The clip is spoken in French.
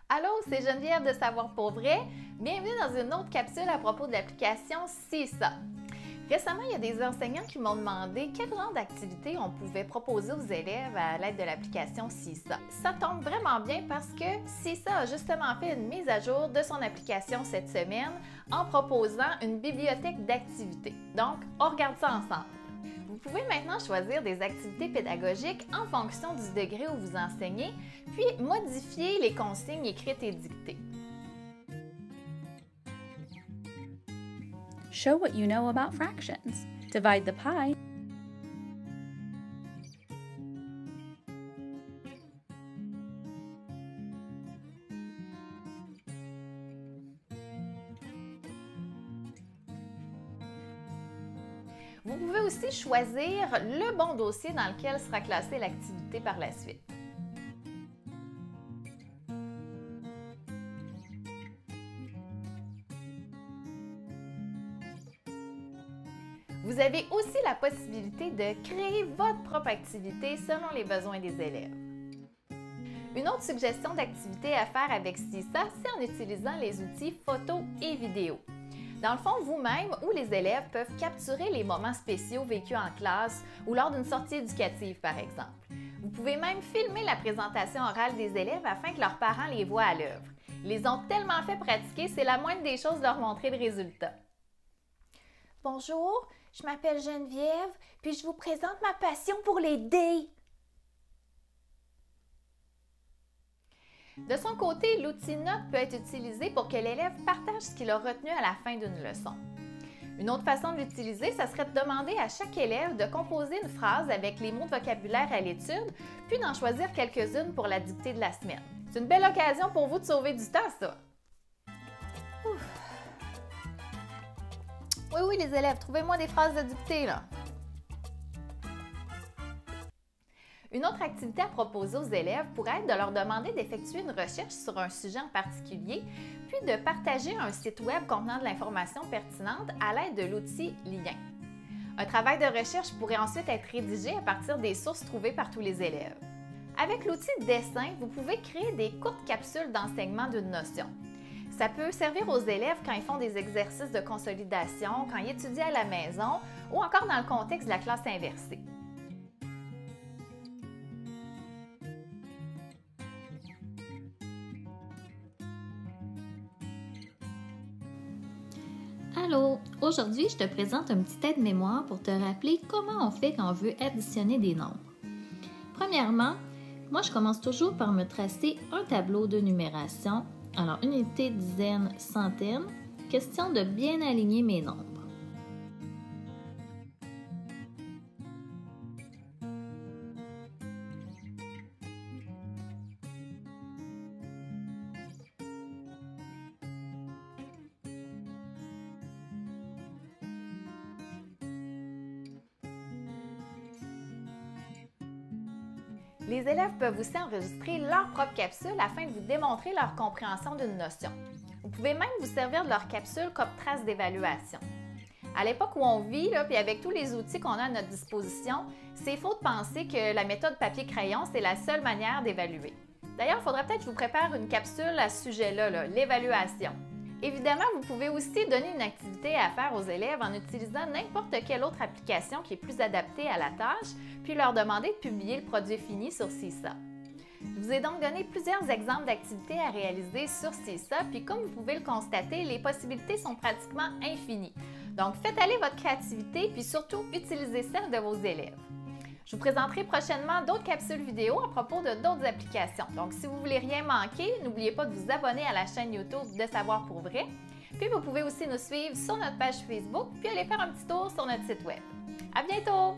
Allô, c'est Geneviève de Savoir pour vrai. Bienvenue dans une autre capsule à propos de l'application CISA. Récemment, il y a des enseignants qui m'ont demandé quel genre d'activité on pouvait proposer aux élèves à l'aide de l'application CISA. Ça tombe vraiment bien parce que CISA a justement fait une mise à jour de son application cette semaine en proposant une bibliothèque d'activités. Donc, on regarde ça ensemble. Vous pouvez maintenant choisir des activités pédagogiques en fonction du degré où vous enseignez, puis modifier les consignes écrites et dictées. Show what you know about fractions. Divide the pie. Vous pouvez aussi choisir le bon dossier dans lequel sera classée l'activité par la suite. Vous avez aussi la possibilité de créer votre propre activité selon les besoins des élèves. Une autre suggestion d'activité à faire avec CISA, c'est en utilisant les outils photo et vidéo. Dans le fond, vous-même ou les élèves peuvent capturer les moments spéciaux vécus en classe ou lors d'une sortie éducative, par exemple. Vous pouvez même filmer la présentation orale des élèves afin que leurs parents les voient à l'œuvre. Ils les ont tellement fait pratiquer, c'est la moindre des choses de leur montrer le résultat. Bonjour, je m'appelle Geneviève, puis je vous présente ma passion pour les dés. De son côté, l'outil Note peut être utilisé pour que l'élève partage ce qu'il a retenu à la fin d'une leçon. Une autre façon de l'utiliser, ça serait de demander à chaque élève de composer une phrase avec les mots de vocabulaire à l'étude, puis d'en choisir quelques-unes pour la dictée de la semaine. C'est une belle occasion pour vous de sauver du temps, ça! Ouf. Oui, les élèves, trouvez-moi des phrases de dictée, là! Une autre activité à proposer aux élèves pourrait être de leur demander d'effectuer une recherche sur un sujet en particulier, puis de partager un site web contenant de l'information pertinente à l'aide de l'outil Lien. Un travail de recherche pourrait ensuite être rédigé à partir des sources trouvées par tous les élèves. Avec l'outil Dessin, vous pouvez créer des courtes capsules d'enseignement d'une notion. Ça peut servir aux élèves quand ils font des exercices de consolidation, quand ils étudient à la maison ou encore dans le contexte de la classe inversée. Allô! Aujourd'hui, je te présente un petit aide-mémoire pour te rappeler comment on fait quand on veut additionner des nombres. Premièrement, moi je commence toujours par me tracer un tableau de numération. Alors, unité, dizaine, centaine, question de bien aligner mes nombres. Les élèves peuvent aussi enregistrer leur propre capsule afin de vous démontrer leur compréhension d'une notion. Vous pouvez même vous servir de leur capsule comme trace d'évaluation. À l'époque où on vit, puis avec tous les outils qu'on a à notre disposition, c'est faux de penser que la méthode papier-crayon, c'est la seule manière d'évaluer. D'ailleurs, il faudrait peut-être que je vous prépare une capsule à ce sujet-là, l'évaluation. Évidemment, vous pouvez aussi donner une activité à faire aux élèves en utilisant n'importe quelle autre application qui est plus adaptée à la tâche, puis leur demander de publier le produit fini sur CISA. Je vous ai donc donné plusieurs exemples d'activités à réaliser sur CISA, puis comme vous pouvez le constater, les possibilités sont pratiquement infinies. Donc, faites aller votre créativité, puis surtout, utilisez celle de vos élèves. Je vous présenterai prochainement d'autres capsules vidéo à propos de d'autres applications. Donc, si vous ne voulez rien manquer, n'oubliez pas de vous abonner à la chaîne YouTube de Savoir pour vrai. Puis, vous pouvez aussi nous suivre sur notre page Facebook, puis aller faire un petit tour sur notre site web. À bientôt!